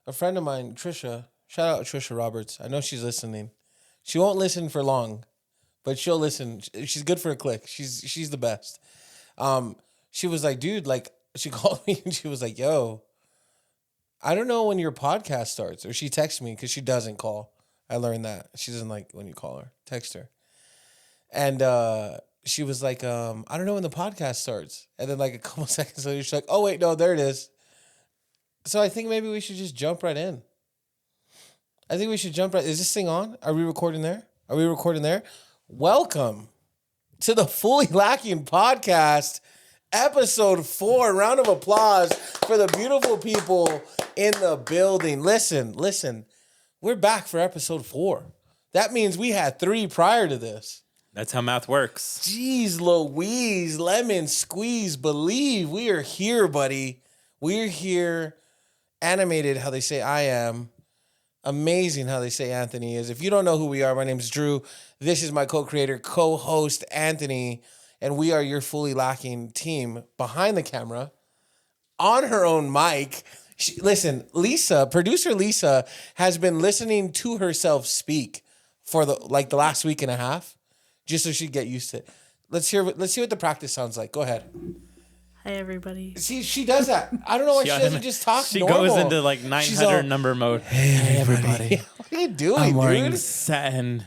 A friend of mine, Trisha, shout out Trisha Roberts. I know she's listening. She won't listen for long, but she'll listen. She's good for a click. She's the best. She was like, dude, like she called me and she was like, yo, I don't know when your podcast starts. Or she texted me because she doesn't call. I learned that. She doesn't like when you call her. Text her. And she was like, I don't know when the podcast starts. And then like a couple seconds later, she's like, oh wait, no, there it is. So I think maybe we should just jump right in. I think we should jump right. Is this thing on? Are we recording there? Are we recording there? Welcome to the Fully Lacking Podcast, episode 4. Round of applause for the beautiful people in the building. Listen. We're back for episode 4. That means we had 3 prior to this. That's how math works. Jeez Louise, lemon squeeze, believe we are here, buddy. We're here. Animated, how they say I am. Amazing how they say Anthony is. If you don't know who we are, my name is Drew. This is my co-creator, co-host, Anthony. And we are your Fully Lacking team behind the camera, on her own mic. Listen, Lisa, producer Lisa, has been listening to herself speak for the last week and a half, just so she'd get used to it. Let's see what the practice sounds like. Go ahead. Hi, everybody. See, she does that. I don't know why she doesn't just talk normal. She goes into like 900 number mode. Hey, everybody. What are you doing, I'm wearing dude? satin.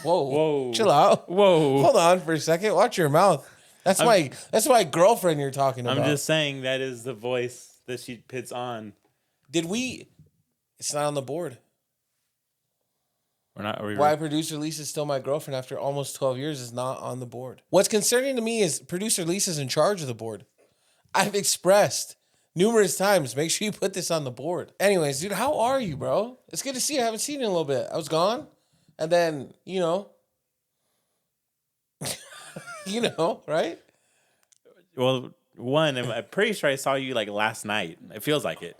Whoa. Chill out. Whoa. Hold on for a second. Watch your mouth. That's my girlfriend you're talking about. I'm just saying that is the voice that she puts on. It's not on the board. Are we Why producer Lisa's still my girlfriend after almost 12 years is not on the board. What's concerning to me is producer Lisa's in charge of the board. I've expressed numerous times, make sure you put this on the board. Anyways, dude, how are you, bro? It's good to see you. I haven't seen you in a little bit. I was gone. And then, right? Well, I'm pretty sure I saw you like last night. It feels like it.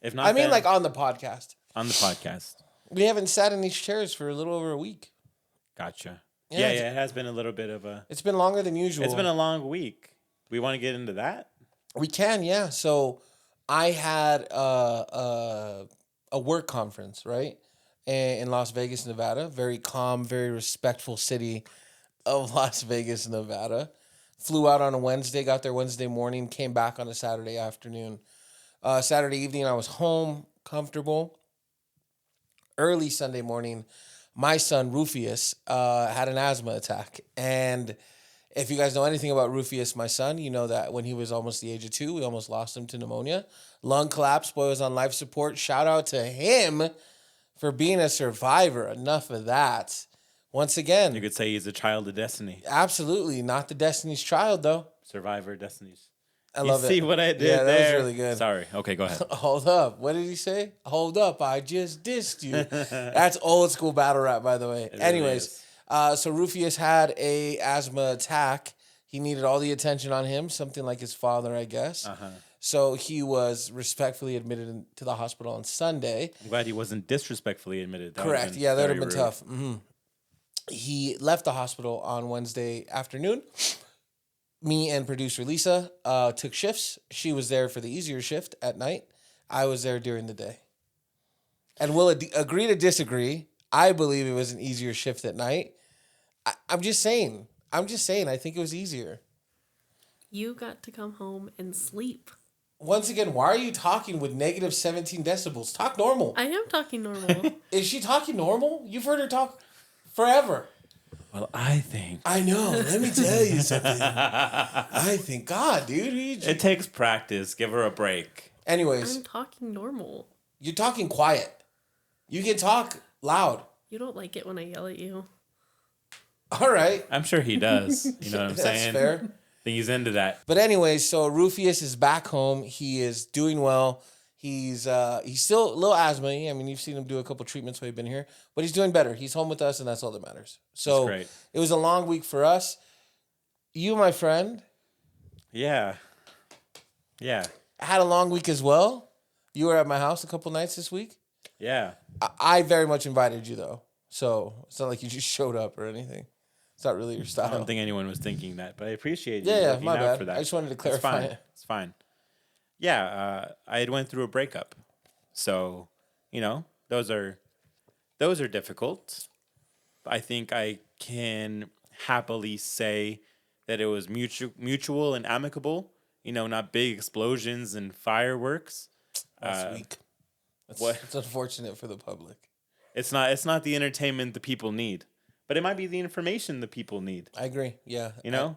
If not, I mean, like on the podcast. On the podcast. We haven't sat in these chairs for a little over a week. Gotcha. Yeah, it has been a little bit of a... It's been longer than usual. It's been a long week. We want to get into that? We can, yeah. So I had a work conference, right, in Las Vegas, Nevada. Very calm, very respectful city of Las Vegas, Nevada. Flew out on a Wednesday, got there Wednesday morning, came back on a Saturday afternoon. Saturday evening, I was home, comfortable. Early Sunday morning, my son, Rufius, had an asthma attack. And if you guys know anything about Rufius, my son, you know that when he was almost the age of 2, we almost lost him to pneumonia. Lung collapse, boy was on life support. Shout out to him for being a survivor. Enough of that. Once again. You could say he's a child of destiny. Absolutely. Not the Destiny's Child, though. Survivor Destinies. I love it. See what I did there? there? That was really good. Sorry. Okay, go ahead. Hold up. What did he say? Hold up. I just dissed you. That's old school battle rap, by the way. Anyways, so Rufius had a asthma attack. He needed all the attention on him, something like his father, I guess. Uh-huh. So he was respectfully admitted to the hospital on Sunday. I'm glad he wasn't disrespectfully admitted. Correct. Yeah, that would have been tough. Mm-hmm. He left the hospital on Wednesday afternoon. Me and producer Lisa took shifts. She was there for the easier shift at night. I was there during the day. And we'll agree to disagree. I believe it was an easier shift at night. I'm just saying. I think it was easier. You got to come home and sleep. Once again, why are you talking with negative 17 decibels? Talk normal. I am talking normal. Is she talking normal? You've heard her talk forever. Well, I think... I know. Let me tell you something. I think, God, dude. It takes practice. Give her a break. Anyways. I'm talking normal. You're talking quiet. You can talk loud. You don't like it when I yell at you. All right. I'm sure he does. You know what I'm saying? That's fair. I think he's into that. But anyways, so Rufius is back home. He is doing well. He's still a little asthma-y. I mean, you've seen him do a couple treatments while he's been here, but he's doing better. He's home with us, and that's all that matters. So it was a long week for us. You, my friend. Yeah. Had a long week as well. You were at my house a couple nights this week. Yeah. I very much invited you, though. So it's not like you just showed up or anything. It's not really your style. I don't think anyone was thinking that, but I appreciate you. Yeah, my bad. For that. I just wanted to clarify it. It's fine. Yeah, I had went through a breakup, so those are difficult. I think I can happily say that it was mutual and amicable. Not big explosions and fireworks. That's weak. what- It's unfortunate for the public. It's not the entertainment the people need, but it might be the information the people need. I agree. Yeah.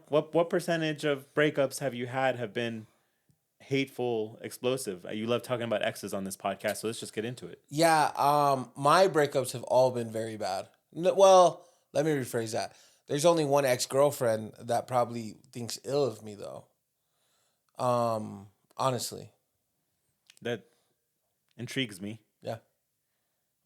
What percentage of breakups have been hateful, explosive? You love talking about exes on this podcast, so let's just get into it. Yeah. My breakups have all been very bad. Well, let me rephrase that. There's only one ex-girlfriend that probably thinks ill of me, though. Honestly. That intrigues me. Yeah.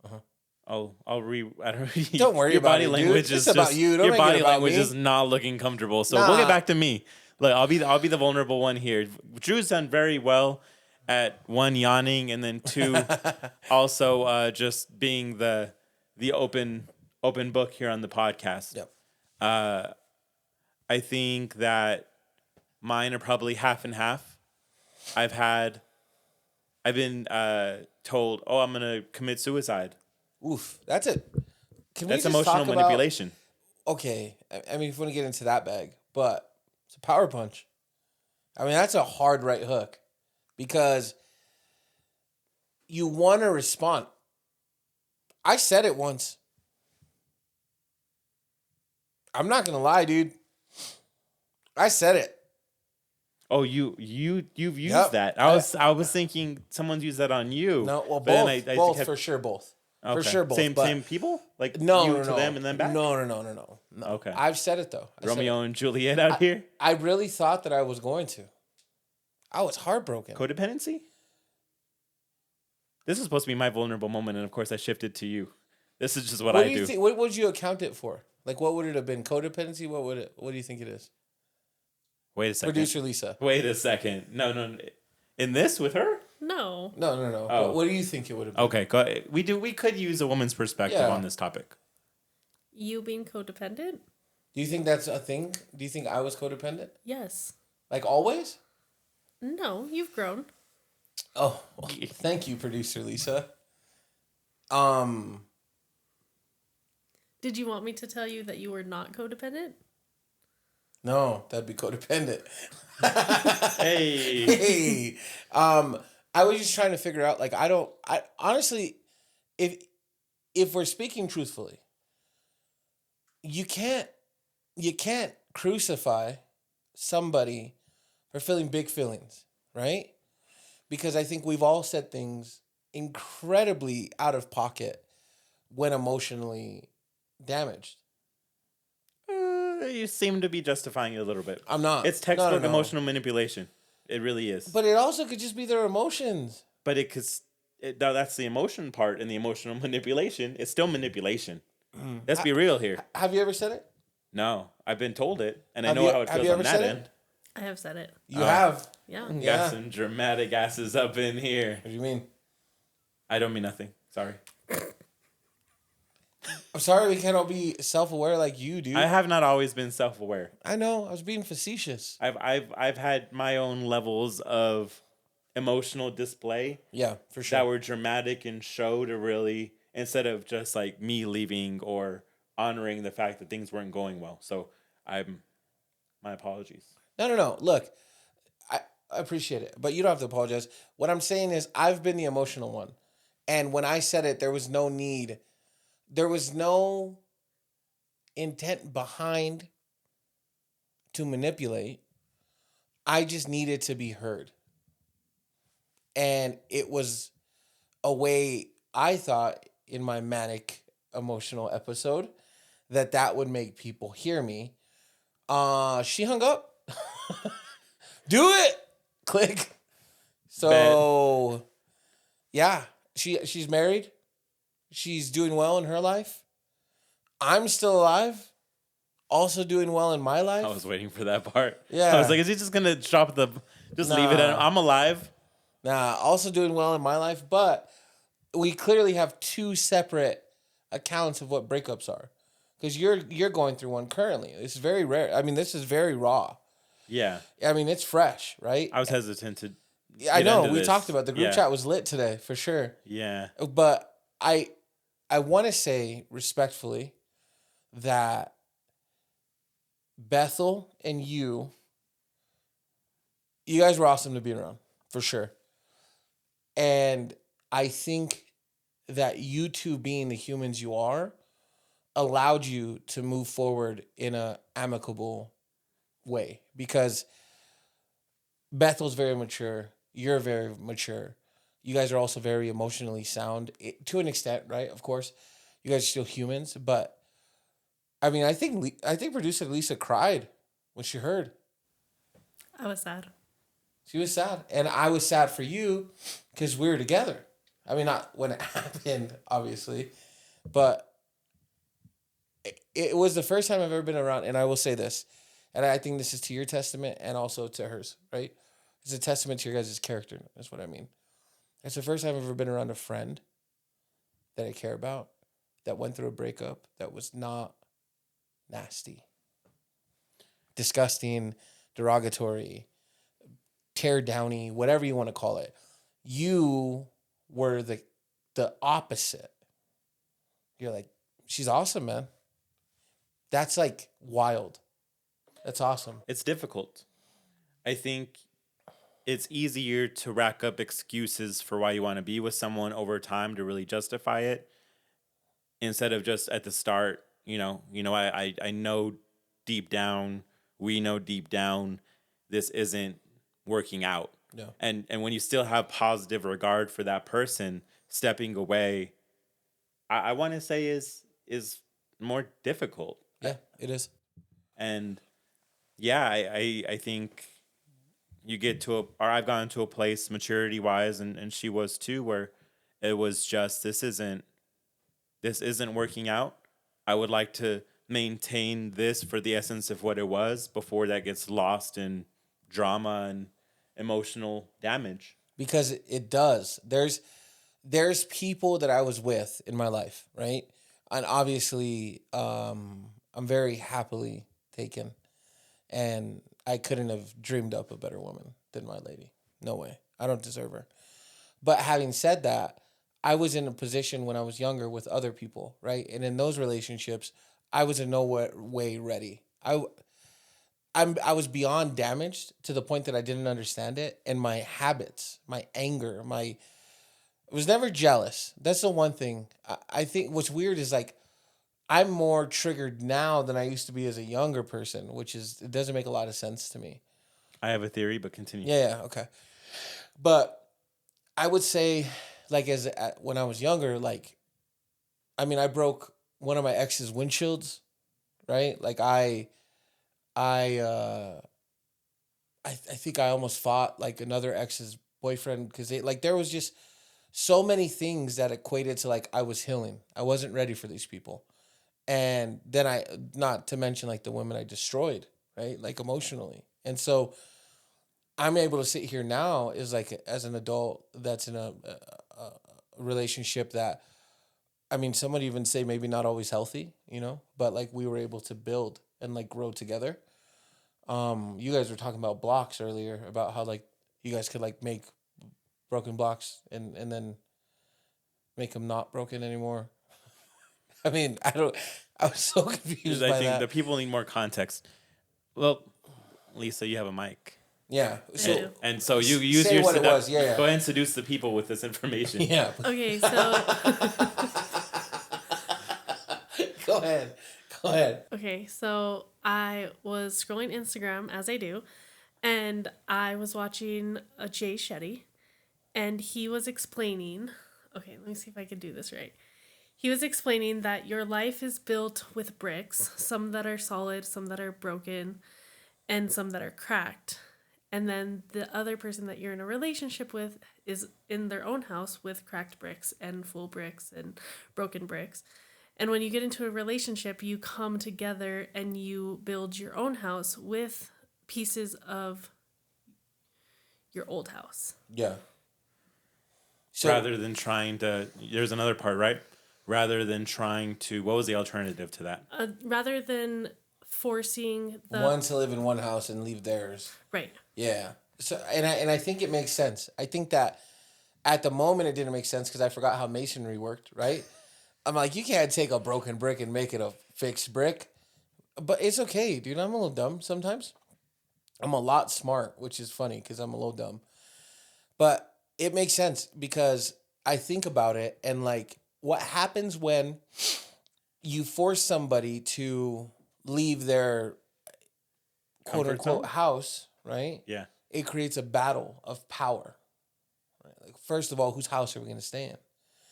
I don't Don't worry your about body it, dude. language It's is about just you. Don't your make it body about language me. is not looking comfortable. So Nah. we'll get back to me. Look, I'll be the vulnerable one here. Drew's done very well at one, yawning, and then two, also just being the open book here on the podcast. Yep. I think that mine are probably half and half. I've been told, "Oh, I'm gonna commit suicide." Oof. That's it. Can we That's just emotional talk about- manipulation. Okay. I mean, if we want to get into that bag, but it's a power punch. I mean, that's a hard right hook because you want to respond. I said it once. I'm not going to lie, dude. I said it. Oh, you've used Yep. that. I was thinking someone's used that on you. No, well, but then both. I Both, had- for sure, both. For okay. sure, both. Same but people? Like no, you no, to no. them and then back? No. Okay. I've said it, though. I said Romeo it. and Juliet out here? I really thought that I was going to. I was heartbroken. Codependency? This is supposed to be my vulnerable moment, and of course I shifted to you. This is just what I do you do. think? What would you account it for? Like, what would it have been? Codependency? What do you think it is? Wait a second. Producer Lisa. Wait a second. No. In this with her? No. No. Oh. What do you think it would have been? Okay, we could use a woman's perspective Yeah. on this topic. You being codependent? Do you think that's a thing? Do you think I was codependent? Yes. Like always? No, you've grown. Oh, well, thank you, Producer Lisa. Did you want me to tell you that you were not codependent? No, that'd be codependent. Hey. Hey, I was just trying to figure out. Like, I honestly, if we're speaking truthfully, you can't crucify somebody for feeling big feelings, right? Because I think we've all said things incredibly out of pocket when emotionally damaged. You seem to be justifying it a little bit. I'm not. It's textbook No. emotional manipulation. It really is. But it also could just be their emotions. But that's the emotion part and the emotional manipulation. It's still manipulation. Let's be real here. Have you ever said it? No, I've been told it, and I Have know you- how it have feels you on ever that said it? end. I have said it. You have. Yeah. Yeah. Got some dramatic asses up in here. What do you mean? I don't mean nothing. Sorry. I'm sorry we cannot be self-aware like you, dude. I have not always been self-aware. I know. I was being facetious. I've had my own levels of emotional display Yeah, for sure. that were dramatic and show to really, instead of just like me leaving or honoring the fact that things weren't going well. So my apologies. No. Look, I appreciate it, but you don't have to apologize. What I'm saying is I've been the emotional one. And when I said it, there was no need. There was no intent behind to manipulate. I just needed to be heard. And it was a way I thought in my manic emotional episode that would make people hear me. She hung up. Do it. Click. So, yeah, she's married. She's doing well in her life. I'm still alive. Also doing well in my life. I was waiting for that part. Yeah. I was like, is he just gonna drop leave it at I'm alive? Nah, also doing well in my life, but we clearly have two separate accounts of what breakups are. Because you're going through one currently. It's very rare. I mean, this is very raw. Yeah. I mean, it's fresh, right? I was hesitant to Yeah, I get know. into We this. talked about the group Yeah. chat was lit today for sure. Yeah. But I want to say respectfully that Bethel and you guys were awesome to be around for sure. And I think that you two being the humans you are allowed you to move forward in a amicable way because Bethel's very mature. You're very mature. You guys are also very emotionally sound to an extent, right? Of course, you guys are still humans, but I mean, I think producer Lisa cried when she heard. I was sad. She was sad, and I was sad for you because we were together. I mean, not when it happened, obviously, but it was the first time I've ever been around. And I will say this, and I think this is to your testament and also to hers, right? It's a testament to your guys' character. That's what I mean. It's the first time I've ever been around a friend that I care about that went through a breakup that was not nasty, disgusting, derogatory, tear downy, whatever you want to call it. You were the opposite. You're like, she's awesome, man. That's like wild. That's awesome. It's difficult. I think it's easier to rack up excuses for why you want to be with someone over time to really justify it instead of just at the start, I know deep down, we know deep down this isn't working out. No. And when you still have positive regard for that person, stepping away, I want to say is more difficult. Yeah, it is. And yeah, I think you get to or I've gotten to a place maturity wise, and she was too, where it was just this isn't working out. I would like to maintain this for the essence of what it was before that gets lost in drama and emotional damage. Because it does. There's people that I was with in my life, right? And obviously, I'm very happily taken. And I couldn't have dreamed up a better woman than my lady. No way. I don't deserve her. But having said that, I was in a position when I was younger with other people, right? And in those relationships, I was in no way ready. I was beyond damaged to the point that I didn't understand it. And my habits, my anger, I was never jealous. That's the one thing. I think what's weird is like, I'm more triggered now than I used to be as a younger person, it doesn't make a lot of sense to me. I have a theory, but continue. Yeah, okay. But I would say, like, when I was younger, like, I mean, I broke one of my ex's windshields, right? Like, I think I almost fought like another ex's boyfriend because there was just so many things that equated to like I was healing. I wasn't ready for these people. And then not to mention like the women I destroyed, right? Like emotionally. And so I'm able to sit here now is like as an adult that's in a relationship that, I mean, some would even say maybe not always healthy, but like we were able to build and like grow together. You guys were talking about blocks earlier about how like you guys could like make broken blocks and then make them not broken anymore. I mean, I was so confused by I think that. the people need more context. Well, Lisa, you have a mic. Yeah. do. And so you use say your what it was. Yeah. Go ahead and seduce the people with this information. Yeah. Okay, so Go ahead. okay, so I was scrolling Instagram as I do, and I was watching a Jay Shetty, and he was explaining. Okay, let me see if I can do this right. He was explaining that your life is built with bricks, some that are solid, some that are broken, and some that are cracked. And then the other person that you're in a relationship with is in their own house with cracked bricks and full bricks and broken bricks. And when you get into a relationship, you come together and you build your own house with pieces of your old house. Yeah. So, Rather than trying to, there's another part, right? Rather than trying to, what was the alternative to that? Rather than forcing the one to live in one house and leave theirs. right. Yeah. So and I think it makes sense. I think that at the moment it didn't make sense because I forgot how masonry worked, right? I'm like, you can't take a broken brick and make it a fixed brick. But it's okay, dude. I'm a little dumb sometimes. I'm a lot smart, which is funny because I'm a little dumb. But it makes sense because I think about it and like what happens when you force somebody to leave their quote Comfort unquote zone? house, right? Yeah. It creates a battle of power. Right? Like, first of all, whose house are we going to stay in?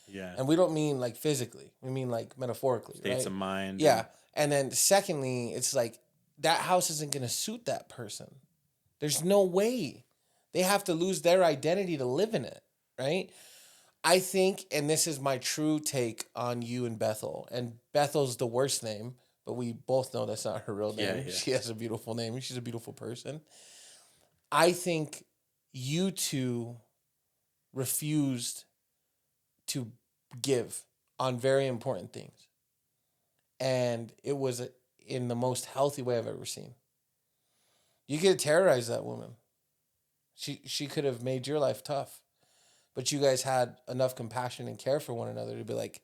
Yeah. And we don't mean like physically, we mean like metaphorically, States right? of mind. Yeah. And then secondly, it's like that house isn't going to suit that person. There's no way. They have to lose their identity to live in it, right? I think, and this is my true take on you and Bethel, and Bethel's the worst name, but we both know that's not her real Yeah, name. yeah. She has a beautiful name. She's a beautiful person. I think you two refused to give on very important things. And it was in the most healthy way I've ever seen. You could have terrorized that woman. She could have made your life tough. But you guys had enough compassion and care for one another to be like,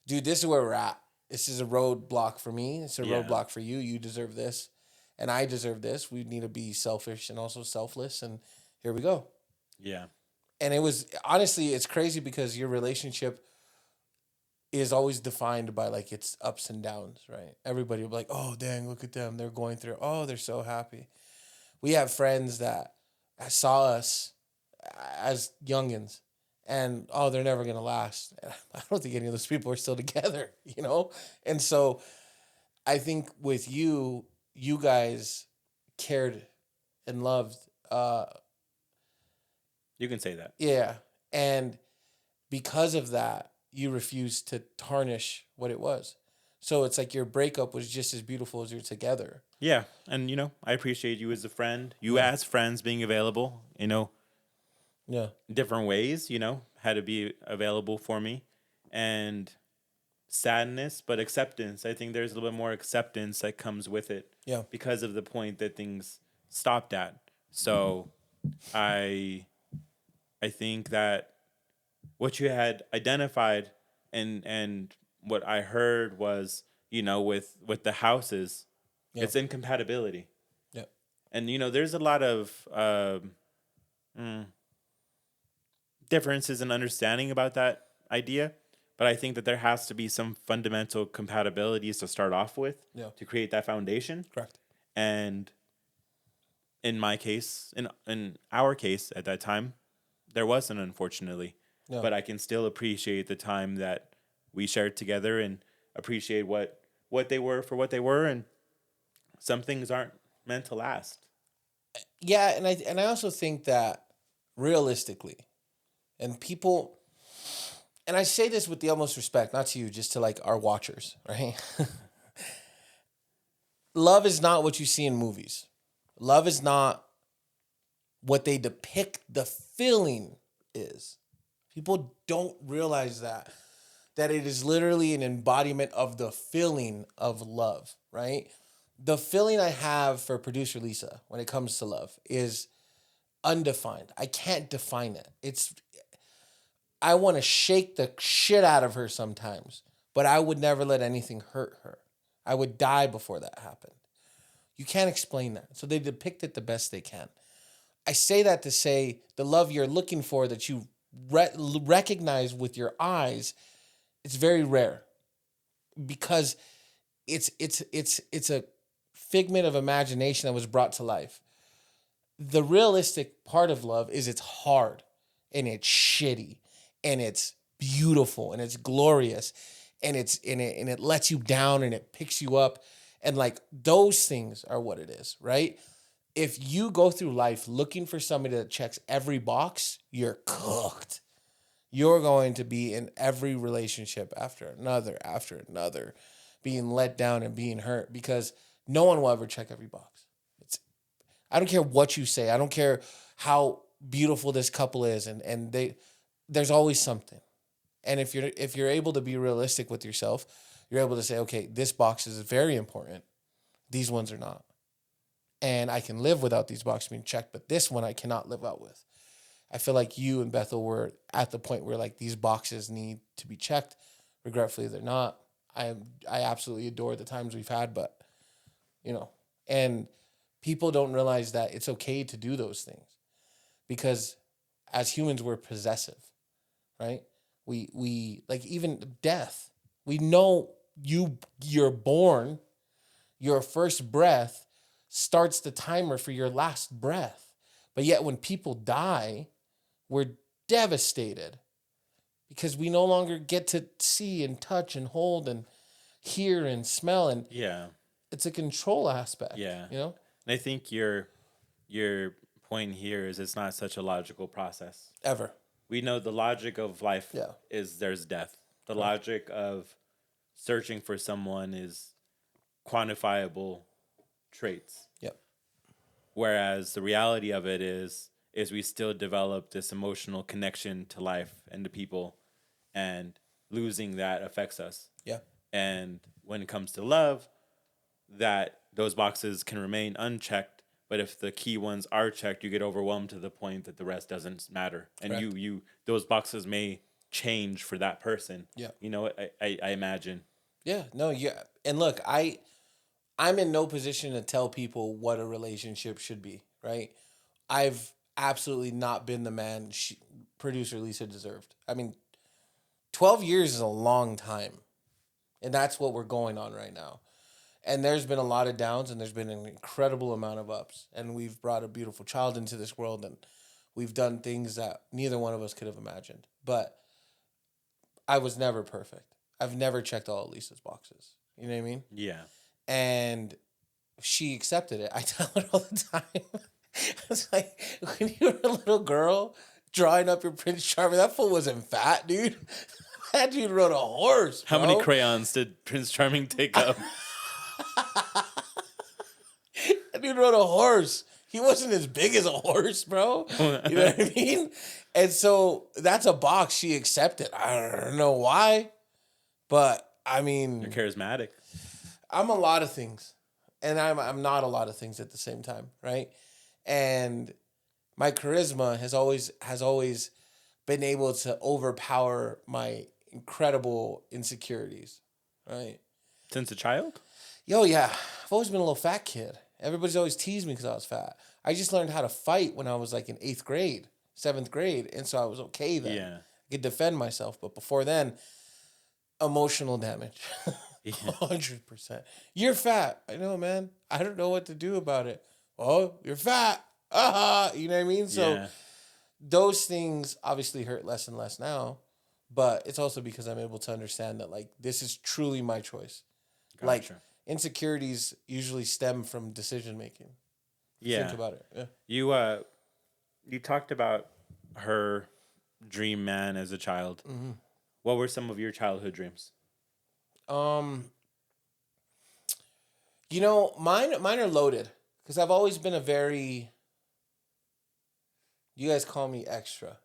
dude, this is where we're at. This is a roadblock for me. It's a Yeah. roadblock for you. You deserve this. And I deserve this. We need to be selfish and also selfless. And here we go. Yeah. And it was, honestly, it's crazy because your relationship is always defined by like its ups and downs, right? Everybody will be like, oh, dang, look at them. They're going through, oh, they're so happy. We have friends that saw us as youngins and, oh, they're never going to last. I don't think any of those people are still together, you know? And so I think with you, you guys cared and loved. You can say that. Yeah. And because of that, you refused to tarnish what it was. So it's like your breakup was just as beautiful as you're together. Yeah. And, I appreciate you as a friend. You as friends being available, Yeah. different ways, had to be available for me. And sadness, but acceptance. I think there's a little bit more acceptance that comes with it. Yeah. Because of the point that things stopped at. So I think that what you had identified and what I heard was, with the houses, Yeah. it's incompatibility. Yeah. And there's a lot of differences in understanding about that idea, but I think that there has to be some fundamental compatibilities to start off with to create that foundation. Correct. And in my case, in our case at that time, there wasn't, unfortunately. Yeah. But I can still appreciate the time that we shared together and appreciate what they were for what they were, and some things aren't meant to last. Yeah, and I also think that realistically, and people, and I say this with the utmost respect, not to you, just to like our watchers, right? Love is not what you see in movies. Love is not what they depict the feeling is. People don't realize that it is literally an embodiment of the feeling of love, right? The feeling I have for producer Lisa when it comes to love is undefined. I can't define it. I want to shake the shit out of her sometimes, but I would never let anything hurt her. I would die before that happened. You can't explain that. So they depict it the best they can. I say that to say the love you're looking for that you recognize with your eyes, it's very rare because it's a figment of imagination that was brought to life. The realistic part of love is it's hard and it's shitty and it's beautiful and it's glorious and it lets you down and it picks you up, and like those things are what it is, right? If you go through life looking for somebody that checks every box, you're cooked. You're going to be in every relationship after another, being let down and being hurt because no one will ever check every box. I don't care what you say. I don't care how beautiful this couple is, and there's always something. And if you're able to be realistic with yourself, you're able to say, okay, this box is very important. These ones are not. and I can live without these boxes being checked, but this one I cannot live out with. I feel like you and Bethel were at the point where like these boxes need to be checked. Regretfully, they're not. I absolutely adore the times we've had, but and people don't realize that it's okay to do those things because as humans we're possessive, right? We like even death. We know you're born, your first breath starts the timer for your last breath. But yet when people die, we're devastated because we no longer get to see and touch and hold and hear and smell, and Yeah. it's a control aspect. Yeah. You know? And I think your point here is it's not such a logical process. Ever. We know the logic of life Yeah. is there's death. The logic of searching for someone is quantifiable traits. Yep. Whereas the reality of it is we still develop this emotional connection to life and to people, and losing that affects us. Yeah. And when it comes to love, that those boxes can remain unchecked, but if the key ones are checked, you get overwhelmed to the point that the rest doesn't matter. And Correct. you those boxes may change for that person. Yeah. You know, I imagine. Yeah. No, yeah. And look, I'm in no position to tell people what a relationship should be, right? I've absolutely not been the man producer Lisa deserved. I mean, 12 years is a long time. And that's what we're going on right now. And there's been a lot of downs and there's been an incredible amount of ups. And we've brought a beautiful child into this world and we've done things that neither one of us could have imagined. But I was never perfect. I've never checked all of Lisa's boxes. You know what I mean? Yeah. And she accepted it. I tell her all the time. I was like, when you were a little girl drawing up your Prince Charming, that fool wasn't fat, dude. That dude rode a horse, bro. How many crayons did Prince Charming take up? That dude rode a horse. He wasn't as big as a horse, bro. You know what I mean? And so that's a box she accepted. I don't know why, but I mean, You're charismatic. I'm a lot of things, and I'm not a lot of things at the same time, right? And my charisma has always been able to overpower my incredible insecurities, right? Since a child? Yo, yeah, I've always been a little fat kid. Everybody's always teased me because I was fat. I just learned how to fight when I was like in 8th grade, 7th grade, and so I was okay then. Yeah. I could defend myself, but before then, emotional damage. Yeah. 100%. You're fat. I know, man. I don't know what to do about it. Oh, you're fat. You know what I mean? So Yeah. those things obviously hurt less and less now, but it's also because I'm able to understand that like this is truly my choice. Like Gotcha. insecurities usually stem from decision making. Yeah. Think about it. Yeah. You talked about her dream man as a child. Mm-hmm. What were some of your childhood dreams? Mine are loaded because I've always been a very. You guys call me extra.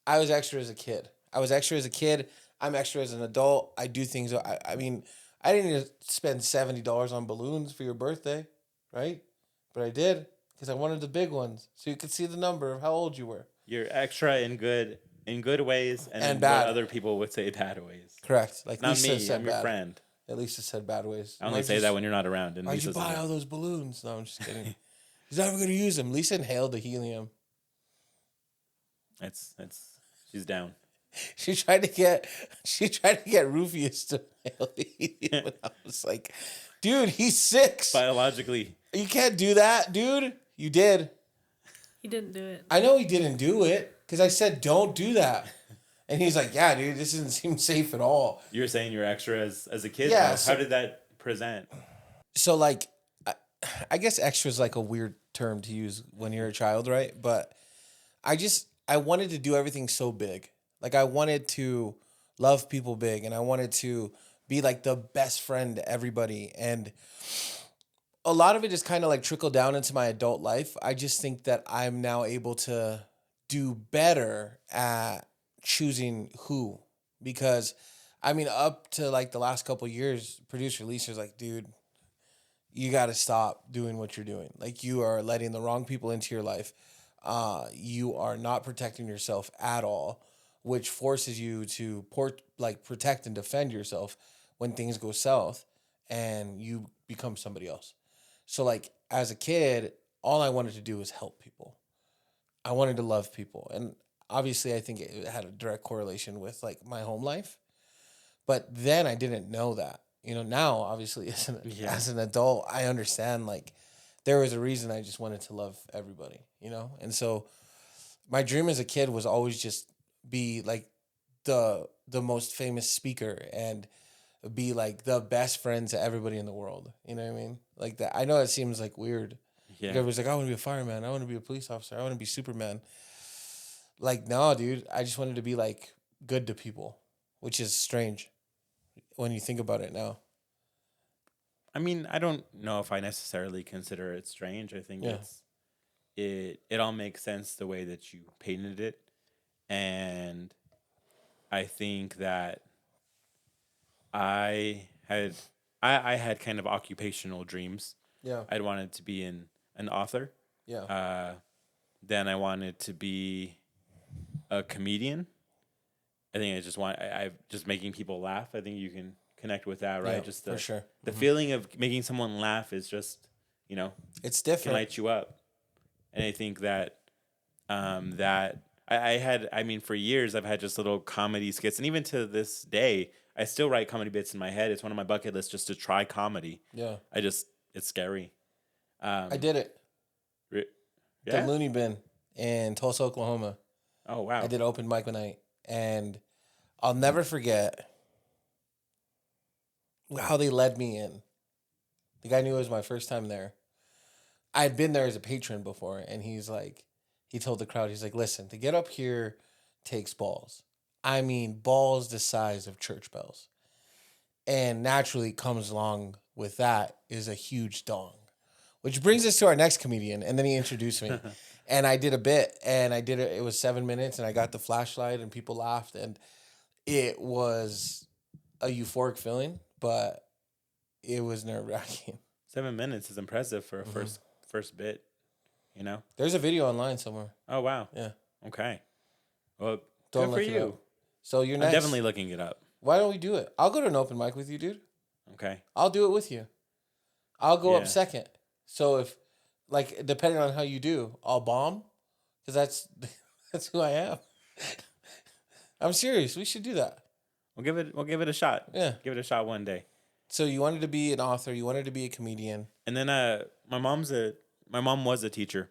I was extra as a kid. I'm extra as an adult. I do things. I mean, I didn't need to spend $70 on balloons for your birthday, right? But I did because I wanted the big ones, so you could see the number of how old you were. You're extra in good ways and in bad. what other people would say bad ways. Correct. Like Not Lisa me. said I'm your bad. friend. At least it said bad ways. I only say that when you're not around. And Why'd you Lisa's buy around. all those balloons? No, I'm just kidding. He's never gonna use them. Lisa inhaled the helium. It's she's down. She tried to get Rufius to inhale the helium, and I was like, dude, he's 6. Biologically. You can't do that, dude. You did. He didn't do it. I know he didn't do it because I said don't do that, and he's like, yeah, dude, this doesn't seem safe at all. You were saying you're extra as a kid. Yeah, though. so- How did that present? So like, I guess extra is like a weird term to use when you're a child, right? But I wanted to do everything so big. Like I wanted to love people big, and I wanted to be like the best friend to everybody. And a lot of it just kind of like trickled down into my adult life. I just think that I'm now able to do better at choosing who, because I mean, up to like the last couple of years, producer Lisa's like, dude, you got to stop doing what you're doing. Like, you are letting the wrong people into your life. You are not protecting yourself at all, which forces you to protect and defend yourself when things go south and you become somebody else. So, like, as a kid, all I wanted to do was help people. I wanted to love people. And obviously, I think it had a direct correlation with like my home life. But then I didn't know that. You know, now obviously Yeah. as an adult, I understand like there was a reason I just wanted to love everybody, you know? And so my dream as a kid was always just be like the most famous speaker and be like the best friend to everybody in the world. You know what I mean? Like that. I know it seems like weird. Like Yeah. everybody's like, I want to be a fireman. I want to be a police officer. I want to be Superman. Like, no, dude. I just wanted to be like good to people, which is strange when you think about it now. I mean, I don't know if I necessarily consider it strange. I think Yeah. it all makes sense the way that you painted it. And I think that I had I had kind of occupational dreams. Yeah. I'd wanted to be an author. Yeah. Then I wanted to be a comedian. I think I just making people laugh. I think you can connect with that, right? Yeah, Just for sure. the feeling of making someone laugh is just, you know, It's can different. light you up. And I think that that I had, I mean, for years I've had just little comedy skits, and even to this day, I still write comedy bits in my head. It's one of my bucket lists just to try comedy. Yeah. It's scary. I did it. Re- The Yeah. Looney Bin in Tulsa, Oklahoma. Oh wow. I did open mic night, and I'll never forget how they led me in. The guy knew it was my first time there. I had been there as a patron before, and he told the crowd, he's like, listen, to get up here takes balls. I mean, balls the size of church bells. And naturally comes along with that is a huge dong. Which brings us to our next comedian. And then he introduced me. And I did a bit, and I did it. It was 7 minutes, and I got the flashlight, and people laughed. And it was a euphoric feeling, but it was nerve wracking. 7 minutes is impressive for a first bit, you know? There's a video online somewhere. Oh wow. Yeah. Okay. Well, Don't good look for it you. up. So you're I'm next. definitely looking it up. Why don't we do it? I'll go to an open mic with you, dude. Okay. I'll do it with you. I'll go up Yeah. second. So if, like, depending on how you do, I'll bomb, because that's who I am. I'm serious. We should do that. We'll give it a shot. Yeah. Give it a shot one day. So you wanted to be an author. You wanted to be a comedian. And then my mom was a teacher,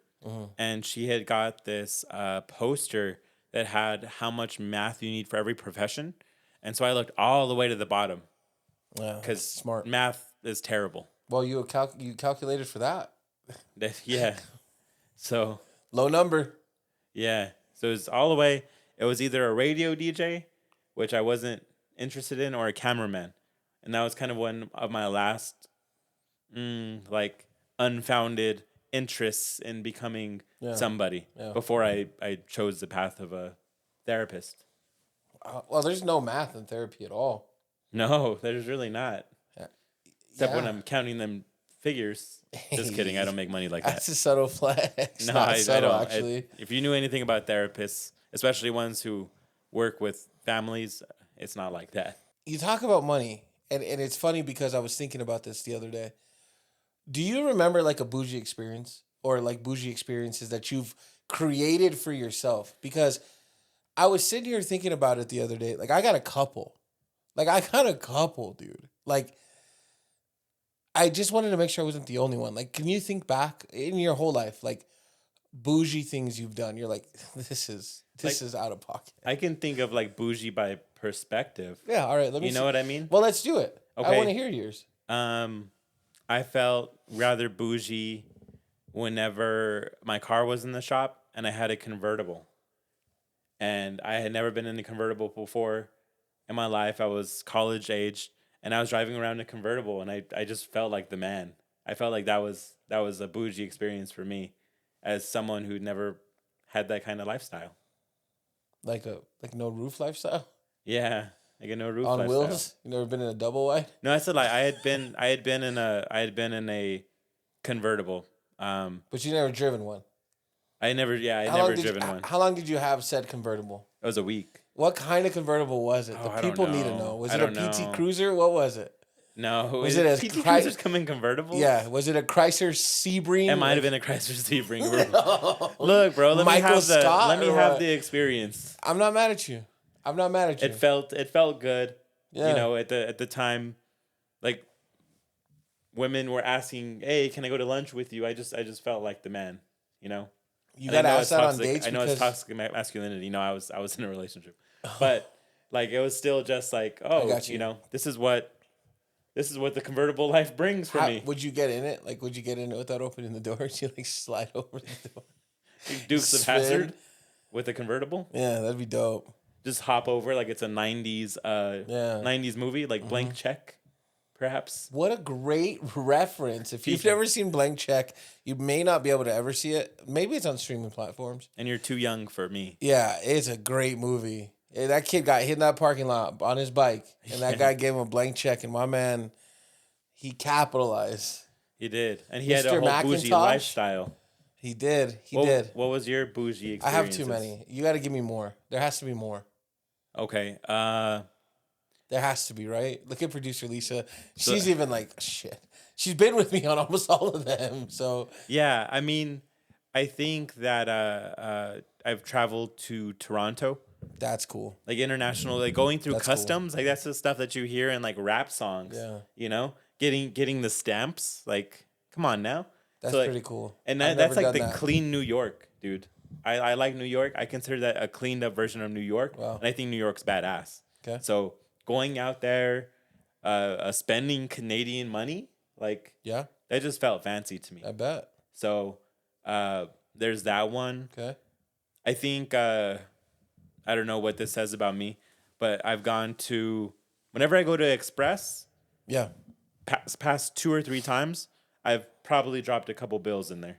and she had got this poster that had how much math you need for every profession, and so I looked all the way to the bottom Yeah, because smart. math is terrible. Well, you calculated for that. Yeah, so Low number. yeah, so it was all the way. It was either a radio DJ, which I wasn't interested in, or a cameraman, and that was kind of one of my last like unfounded interests in becoming somebody before I chose the path of a therapist. Well, there's no math in therapy at all. No, there's really not. Except when Yeah. I'm counting them figures. Just kidding. I don't make money like that. That's a subtle flex. No, Not I subtle, don't. actually. If you knew anything about therapists, especially ones who work with families, it's not like that. You talk about money, and it's funny because I was thinking about this the other day. Do you remember like a bougie experience or like bougie experiences that you've created for yourself? Because I was sitting here thinking about it the other day. Like, I got a couple. Dude. Like, I just wanted to make sure I wasn't the only one. Like, can you think back in your whole life, like bougie things you've done? You're like, this is out of pocket. I can think of like bougie by perspective. Yeah. All right. Let me. You know what I mean? Well, let's do it. I Okay. want to hear yours. I felt rather bougie whenever my car was in the shop and I had a convertible. And I had never been in a convertible before in my life. I was college aged and I was driving around in a convertible and I just felt like the man. I felt like that was a bougie experience for me as someone who'd never had that kind of lifestyle. Like no roof lifestyle. Yeah. Like a no roof On lifestyle. wheels? You never been in a double wide? No, I said like I had been in a convertible. But you never driven one. I never driven one. How long did you have said convertible? It was a week. What kind of convertible was it? Oh, The I don't people need to know. know. Was I it a don't PT know. Cruiser? What was it? No, Was it a PT Chrys- Cruisers come in convertible? Yeah, was it a Chrysler Sebring? It might have been a Chrysler Sebring. Look, bro, let Michael me have Scott or what? the experience. I'm not mad at you. I'm not mad at you. It felt good. Yeah. You know, at the time, like women were asking, "Hey, can I go to lunch with you?" I just felt like the man. You know. You And I got know asked it's that on toxic. dates I know it's because toxic masculinity. You know, I was in a relationship, but like it was still just like, oh, got you. you know, this is what the convertible life brings for me. would you get in it? Like, would you get in it without opening the doors? You like slide over the door. Dukes of Spin. Hazzard with a convertible. Yeah, that'd be dope. Just hop over like it's a 90s Yeah. 90s movie, like Blank Check, perhaps. What a great reference. If you've never seen Blank Check, you may not be able to ever see it. Maybe it's on streaming platforms. And you're too young for me. Yeah, it's a great movie. Yeah, that kid got hit in that parking lot on his bike, and that guy gave him a blank check, and my man, he capitalized. He did. And he had a Mr. whole bougie McIntosh? lifestyle. He did. He did. What was your bougie experience? I have too many. You got to give me more. There has to be more. Okay. There has to be, right? Look at producer Lisa. She's even like, shit. She's been with me on almost all of them. So yeah, I mean, I think that I've traveled to Toronto. that's cool. Like international, like going through That's cool. customs, like that's the stuff that you hear in like rap songs. Yeah. You know, getting the stamps. Like, come on now. That's So, like, pretty cool. And I've that's never like the done that. clean New York, dude. I like New York. I consider that a cleaned up version of New York. Wow. And I think New York's badass. Okay. So going out there, spending Canadian money, like Yeah, that just felt fancy to me. I bet. So there's that one. Okay. I think I don't know what this says about me, but I've gone to whenever I go to Express, Yeah. past 2 or 3 times, I've probably dropped a couple bills in there.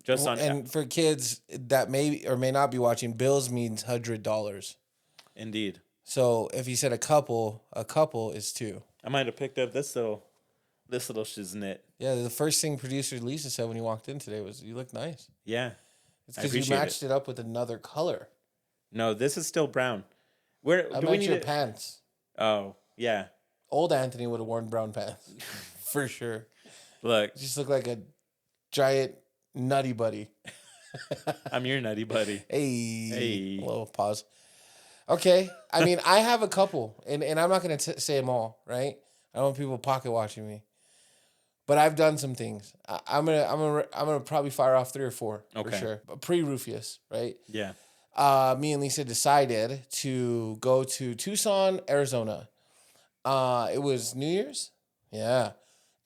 Just on And for kids that may or may not be watching, bills means $100. Indeed. So if you said a couple is 2. I might have picked up this little shiznit. Yeah, the first thing producer Lisa said when you walked in today was, "You look nice." Yeah. It's I because you appreciate matched it up with another color. No, this is still brown. Where I do we meant need your to? pants. Oh, yeah. Old Anthony would have worn brown pants for sure. Look, You just look like a giant nutty buddy. I'm your nutty buddy. Hey, Hey. little pause. Okay, I mean, I have a couple, and I'm not gonna say them all, right? I don't want people pocket watching me, but I've done some things. I'm gonna probably fire off 3 or 4 for Okay. sure. Pre-Rufus, right? Yeah. Me and Lisa decided to go to Tucson, Arizona. It was New Year's, yeah,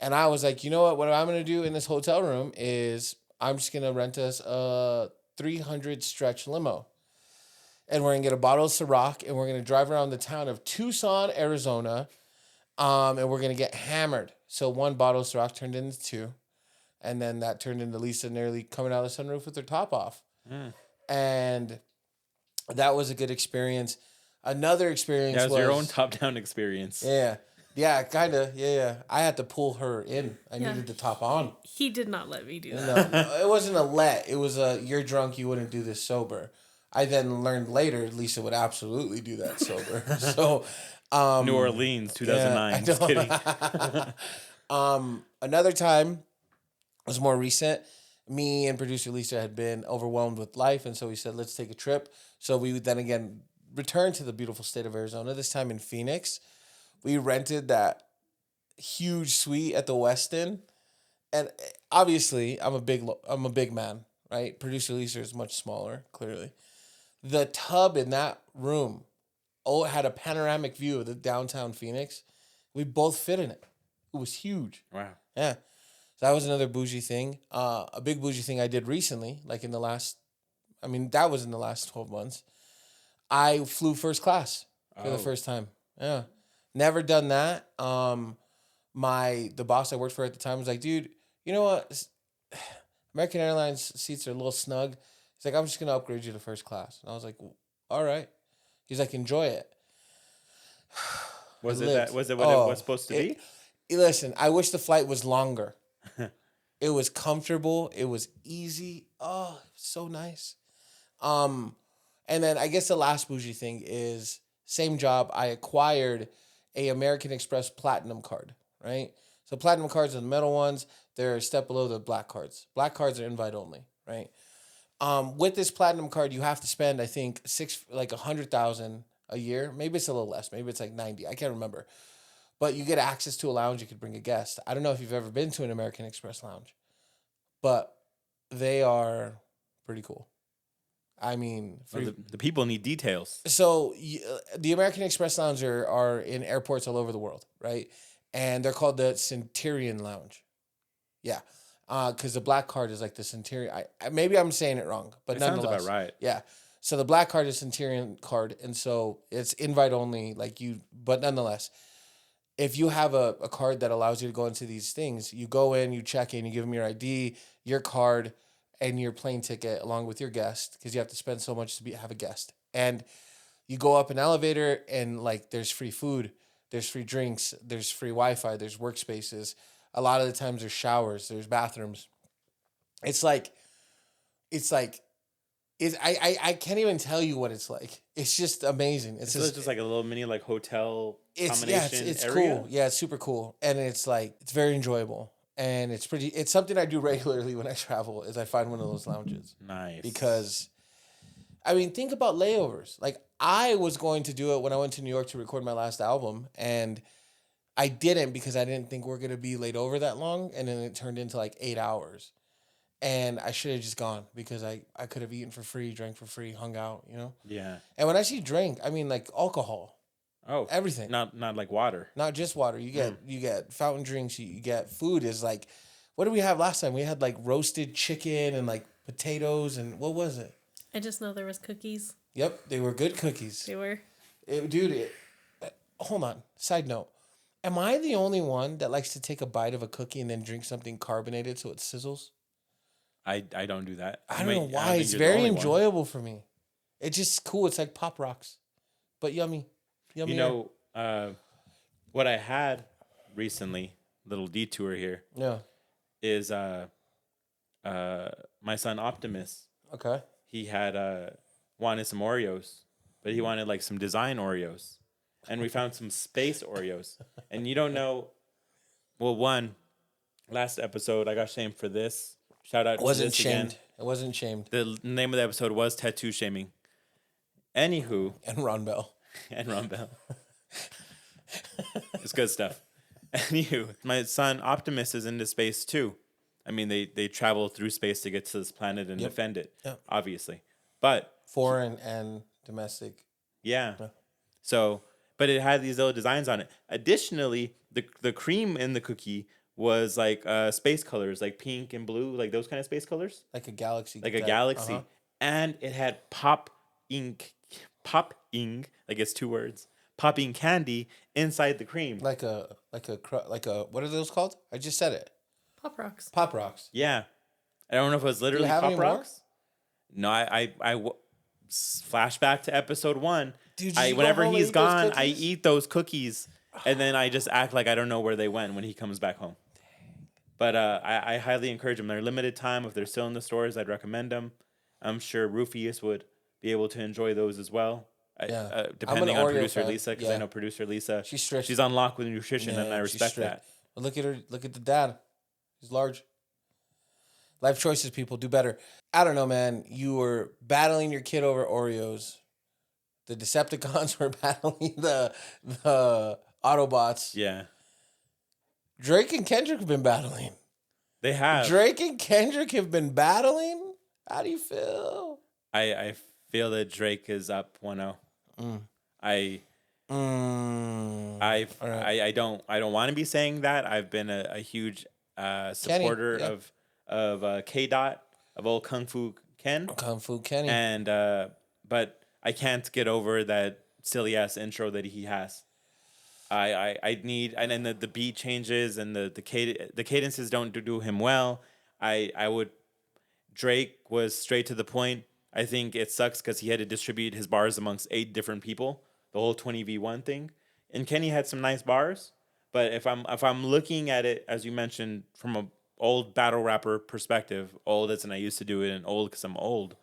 and I was like, you know what? What I'm gonna do in this hotel room is I'm just gonna rent us a 300 stretch limo. And we're gonna get a bottle of Ciroc, and we're gonna drive around the town of Tucson, Arizona, and we're gonna get hammered. So 1 bottle of Ciroc turned into 2, and then that turned into Lisa nearly coming out of the sunroof with her top off, and that was a good experience. Another experience That was your own top-down experience. yeah, kind of, yeah. I had to pull her in. I Yeah. needed the top on. He did not let me do that. No, it wasn't a let. It was a you're drunk. You wouldn't do this sober. I then learned later Lisa would absolutely do that sober. So, New Orleans, 2009. I Just know. kidding. Another time was more recent. Me and producer Lisa had been overwhelmed with life, and so we said, let's take a trip. So we would then again return to the beautiful state of Arizona, this time in Phoenix. We rented that huge suite at the Westin. And obviously, I'm a big man, right? Producer Lisa is much smaller, clearly. The tub in that room, it had a panoramic view of the downtown Phoenix. We both fit in it. It was huge. Wow. Yeah. So that was another bougie thing. A big bougie thing I did recently, like that was in the last 12 months. I flew first class for the first time. Yeah. Never done that. The boss I worked for at the time was like, dude, you know what? American Airlines seats are a little snug. He's like, I'm just going to upgrade you to first class. And I was like, all right. He's like, enjoy it. Was I it lived. that? Was it what it was supposed to be? Listen, I wish the flight was longer. It was comfortable. It was easy. Oh, so nice. And then I guess the last bougie thing is same job. I acquired a American Express Platinum card, right? So Platinum cards are the metal ones. They're a step below the black cards. Black cards are invite only, right? With this Platinum card, you have to spend, I think, 100,000 a year. Maybe it's a little less. Maybe it's like 90. I can't remember. But you get access to a lounge. You could bring a guest. I don't know if you've ever been to an American Express lounge, but they are pretty cool. I mean, Well, the people need details. so the American Express lounge are in airports all over the world, right? And they're called the Centurion Lounge. Yeah. Because the black card is like the Centurion. Maybe I'm saying it wrong, but It sounds nonetheless. about right. Yeah. So the black card is Centurion card. And so it's invite only, but nonetheless, if you have a card that allows you to go into these things, you go in, you check in, you give them your ID, your card, and your plane ticket along with your guest, because you have to spend so much to have a guest. And you go up an elevator and there's free food, there's free drinks, there's free Wi-Fi, there's workspaces. A lot of the times there's showers, there's bathrooms. I can't even tell you what it's like. It's just amazing. It's just like a little mini hotel combination it's area. cool. Yeah, it's super cool. And it's very enjoyable. And it's something I do regularly when I travel is I find one of those lounges. Nice. Because I mean, think about layovers. I was going to do it when I went to New York to record my last album, and I didn't because I didn't think we're going to be laid over that long, and then it turned into 8 hours. And I should have just gone because I could have eaten for free, drank for free, hung out, Yeah. And when I see drink, I mean alcohol. Oh, everything. Not like water. Not just water. You get fountain drinks. You get food. Is what did we have last time? We had roasted chicken and potatoes and what was it? I just know there was cookies. Yep, they were good cookies. They were. Hold on. Side note. Am I the only one that likes to take a bite of a cookie and then drink something carbonated so it sizzles? I don't do that. I don't know why. It's very enjoyable for me. It's just cool. It's like Pop Rocks, but yummy. Yummy. What I had recently, little detour here, is my son Optimus. Okay. He had wanted some Oreos, but he wanted some design Oreos. And we found some space Oreos. And you don't know, last episode I got shamed for this. Shout out to wasn't this shamed. again. It wasn't shamed. The name of the episode was Tattoo Shaming. Anywho. And Ron Bell. It's good stuff. Anywho, my son Optimus is into space too. I mean, they travel through space to get to this planet and defend it, obviously. But foreign and domestic. Yeah. So, but it had these little designs on it. Additionally, the cream in the cookie was space colors, pink and blue, those kind of space colors. Like a galaxy. Like a galaxy. Uh-huh. And it had pop ink, it's 2 words. Popping candy inside the cream. Like a what are those called? I just said it. Pop Rocks. Pop Rocks. Yeah. I don't know if it was literally Pop Rocks. No, I flashback to episode 1. Dude, whenever he's gone, I eat those cookies, and then I just act like I don't know where they went when he comes back home. But I highly encourage them. They're limited time. If they're still in the stores, I'd recommend them. I'm sure Rufus would be able to enjoy those as well. Depending on producer Lisa, because I know producer Lisa. She's strict. She's on lock with nutrition, and I respect that. But look at her. Look at the dad. He's large. Life choices, people. Do better. I don't know, man. You were battling your kid over Oreos. The Decepticons were battling the Autobots. Yeah. Drake and Kendrick have been battling. They have. Drake and Kendrick have been battling? How do you feel? I feel that Drake is up 1-0. I don't want to be saying that. I've been a huge supporter of K-Dot, of old Kung Fu Ken. Kung Fu Kenny. And but I can't get over that silly ass intro that he has. I need, and then the beat changes and the cadences don't do him well. Drake was straight to the point. I think it sucks because he had to distribute his bars amongst 8 different people. The whole 20v1 thing. and Kenny had some nice bars. But if I'm looking at it, as you mentioned, from a old battle rapper perspective, old as in I used to do it, and old because I'm old.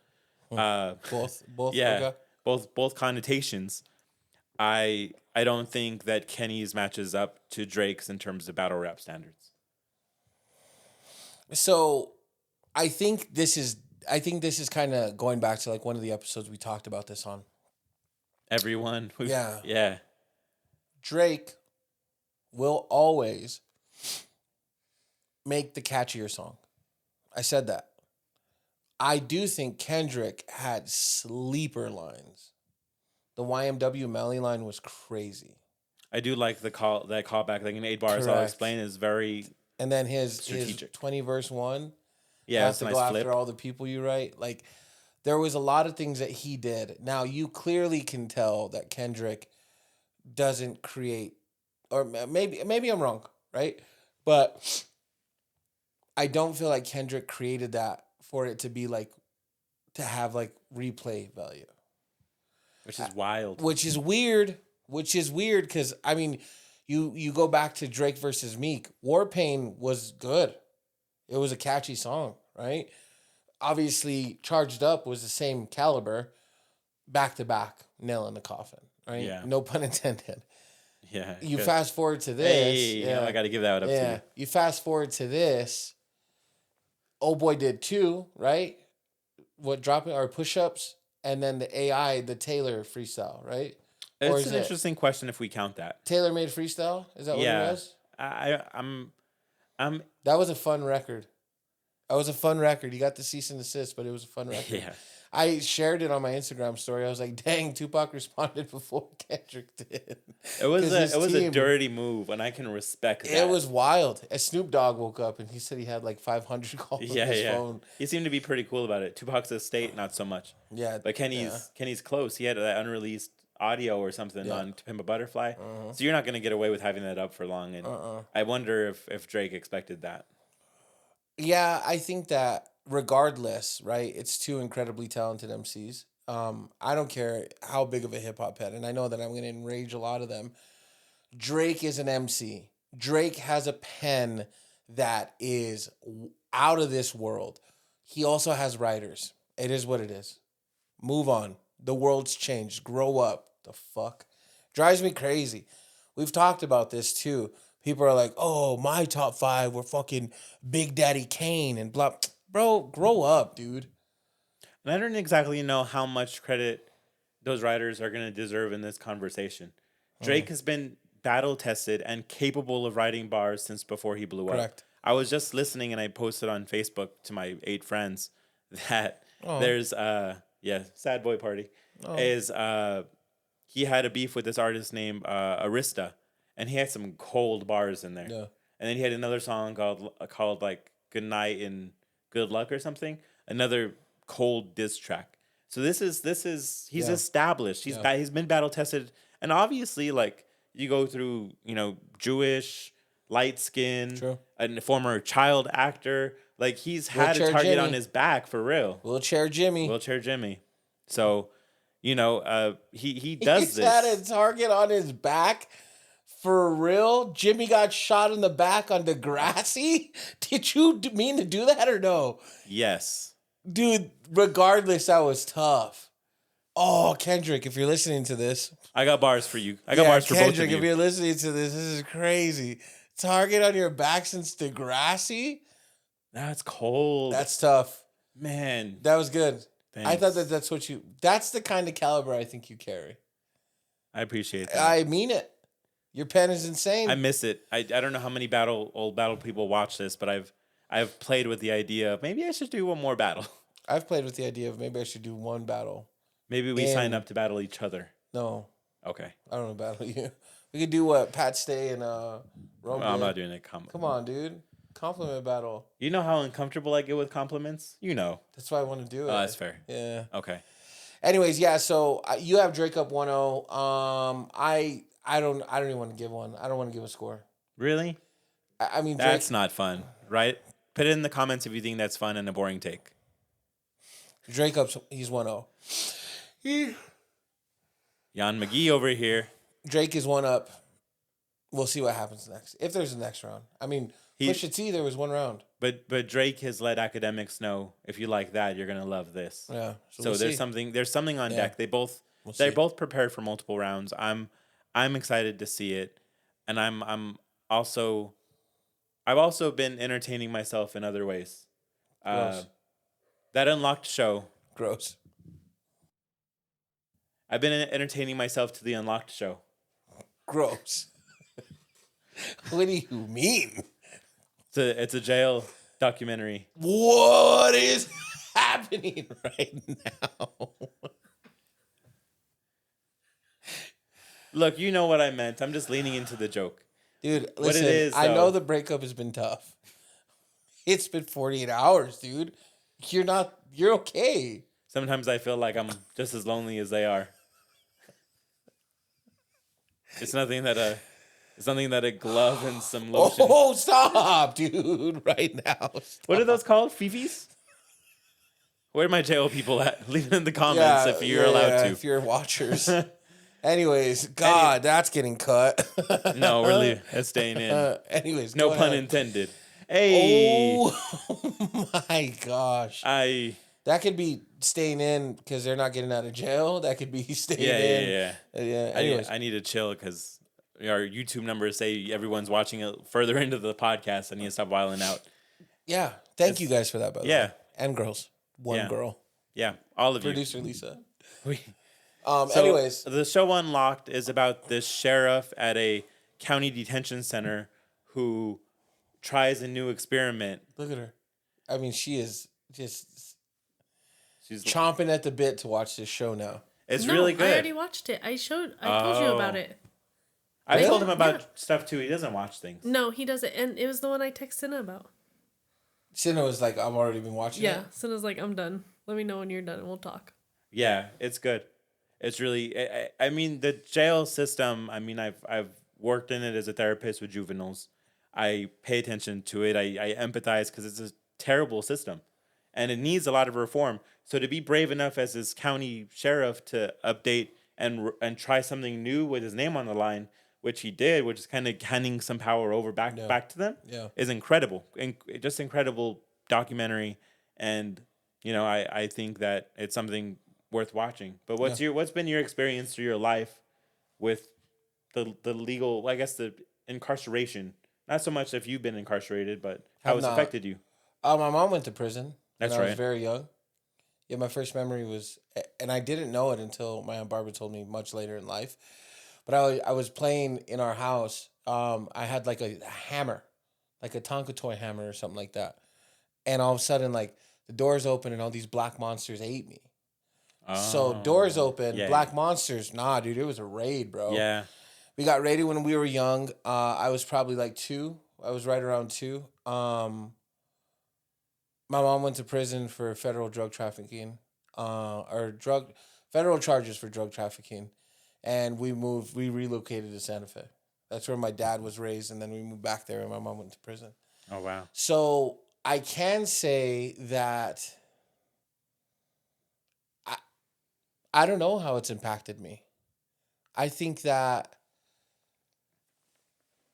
Both. Yeah, Okay. both connotations. I don't think that Kenny's matches up to Drake's in terms of battle rap standards. So, I think this is kind of going back to like one of the episodes we talked about this on. Everyone, Yeah. yeah, Drake will always make the catchier song. I said that. I do think Kendrick had sleeper lines. The YMW Melly line was crazy. I do like that callback. Like in 8 bars, I'll Correct. explain is very And then his Strategic. 20 verse 1, yeah. have It's to a go nice after flip. all the people you write. Like, there was a lot of things that he did. Now, you clearly can tell that Kendrick doesn't create, or maybe I'm wrong, right? But I don't feel like Kendrick created that for it to be like, to have like replay value. Which is wild. Which is weird because I mean, you go back to Drake versus Meek. Warpaint was good. It was a catchy song, right? Obviously, Charged Up was the same caliber, back to back, nail in the coffin, right? Yeah. No pun intended. Yeah. You good. fast forward to this. Hey, I got to give that up to yeah. you. You fast forward to this. Oh Boy did 2, right? What dropping or push ups, and then the AI, the Taylor freestyle, right? Or It's is an it interesting question if we count that. Taylor made freestyle? Is that what it Yeah. was? I'm That was a fun record. That was a fun record. You got the cease and desist, but it was a fun record. yeah. I shared it on my Instagram story. I was like, "Dang, Tupac responded before Kendrick did." It was 'Cause a his team- dirty move, and I can respect that. It was wild. As Snoop Dogg woke up and he said he had like 500 calls on his phone. He seemed to be pretty cool about it. Tupac's estate, not so much. Yeah, But Kenny's close. He had that unreleased audio or something on To Pimp a Butterfly. So you're not going to get away with having that up for long. And I wonder if Drake expected that. Yeah, I think that regardless, right? It's two incredibly talented MCs. I don't care how big of a hip hop head, and I know that I'm going to enrage a lot of them. Drake is an MC. Drake has a pen that is out of this world. He also has writers. It is what it is. Move on. The world's changed. Grow up. The fuck? Drives me crazy. We've talked about this too. People are like, oh, my top 5 were fucking Big Daddy Kane and blah. Bro, grow up, dude. And I don't exactly know how much credit those writers are going to deserve in this conversation. Drake has been battle tested and capable of writing bars since before he blew Correct. up. I was just listening and I posted on Facebook to my 8 friends that there's sad boy party is he had a beef with this artist named Arista, and he had some cold bars in there. Yeah. And then he had another song called like Good Night and Good Luck or something. Another cold diss track. So this is he's established. He's been battle tested, and obviously like you go through Jewish, light skin, True. a former child actor. Like he's had a Wheelchair target Jimmy. on his back for real. Wheelchair Jimmy. Wheelchair Jimmy. So he does He's this. had a target on his back. For real? Jimmy got shot in the back on Degrassi? Did you mean to do that or no? Yes. Dude, regardless, that was tough. Oh, Kendrick, if you're listening to this. I got bars for you. I got bars for Kendrick, both of if you. you're listening to this is crazy. Target on your back since Degrassi? That's cold. That's tough. Man. That was good. I thought Thanks. that's the kind of caliber I think you carry. I appreciate that. I mean it. Your pen is insane. I miss it. I don't know how many old battle people watch this, but I've played with the idea of maybe I should do one more battle. I've played with the idea of maybe I should do one battle. Maybe we sign up to battle each other. No, Okay. I don't want to battle you. We could do what Pat Stay and Rome. Well, I'm did. not doing it. Come on, dude. Compliment battle. You know how uncomfortable I get with compliments? You know. That's why I want to do it. Oh, that's fair. Yeah. Okay. Anyways, yeah. So you have Drake up 1-0. I don't even want to give one. I don't want to give a score. Really? I mean, Drake, That's not fun, right? Put it in the comments if you think that's fun and a boring take. Drake up. He's 1-0. Jan McGee over here. Drake is one up. We'll see what happens next. If there's a next round. I mean, Pusha T, there was one round. But Drake has let academics know, if you like that, you're gonna love this. Yeah. So we'll there's see. something on Yeah. deck. They're see. both prepared for multiple rounds. I'm excited to see it, and I've also been entertaining myself in other ways. Gross. That Unlocked show. Gross. I've been entertaining myself to the Unlocked show. Gross. What do you mean? It's a jail documentary. What is happening right now? Look, you know what I meant. I'm just leaning into the joke. Dude, listen, What it is, I know though- the breakup has been tough. It's been 48 hours, dude. You're okay. Sometimes I feel like I'm just as lonely as they are. It's nothing that a glove and some lotion. Oh, stop, dude, right now. What are those called? Fifis? Where are my jail people at? Leave it in the comments if you're allowed to. If you're watchers. Anyways, God, that's getting cut. No, we're it's staying in. Anyways, No go pun ahead. intended. Hey, Oh my gosh. That could be staying in because they're not getting out of jail. That could be staying in. yeah. Anyways, I need to chill because our YouTube numbers say everyone's watching it further into the podcast. I need to stop wilding out. yeah. Thank you guys for that, by the Yeah. way. And girls. One Yeah. girl. Yeah, all of Producer Lisa. you. So, Anyways, the show Unlocked is about this sheriff at a county detention center who tries a new experiment. look at her. I mean, she is just She's chomping at the bit to watch this show now. It's No, really I good. already watched it. I told you about Oh. it. I Really? told him about Yeah. stuff too. He doesn't watch things. No, he doesn't. And it was the one I texted him about. Cinna was like, I've already been watching Yeah. it. Cinna's like, I'm done. Let me know when you're done and we'll talk. Yeah, it's good. It's really. I mean, the jail system. I mean, I've worked in it as a therapist with juveniles. I pay attention to it. I empathize because it's a terrible system, and it needs a lot of reform. So to be brave enough as this county sheriff to update and try something new with his name on the line, which he did, which is kind of handing some power over back to them, Yeah. is incredible. Just incredible documentary, and I think that it's something worth watching. But what's been your experience through your life with the legal, I guess, the incarceration? Not so much if you've been incarcerated, but how it's affected you. My mom went to prison That's when I was right. very young. Yeah, my first memory was, and I didn't know it until my Aunt Barbara told me much later in life. But I was playing in our house. I had like a hammer, like a Tonka toy hammer or something like that. And all of a sudden, like the doors open and all these black monsters ate me. So doors open, yeah, black monsters. Nah, dude, it was a raid, bro. Yeah. We got raided when we were young. I was probably like 2. I was right around 2. My mom went to prison for federal drug trafficking, federal charges for drug trafficking, and we relocated to Santa Fe. That's where my dad was raised, and then we moved back there, and my mom went to prison. Oh wow. So I can say that I don't know how it's impacted me. I think that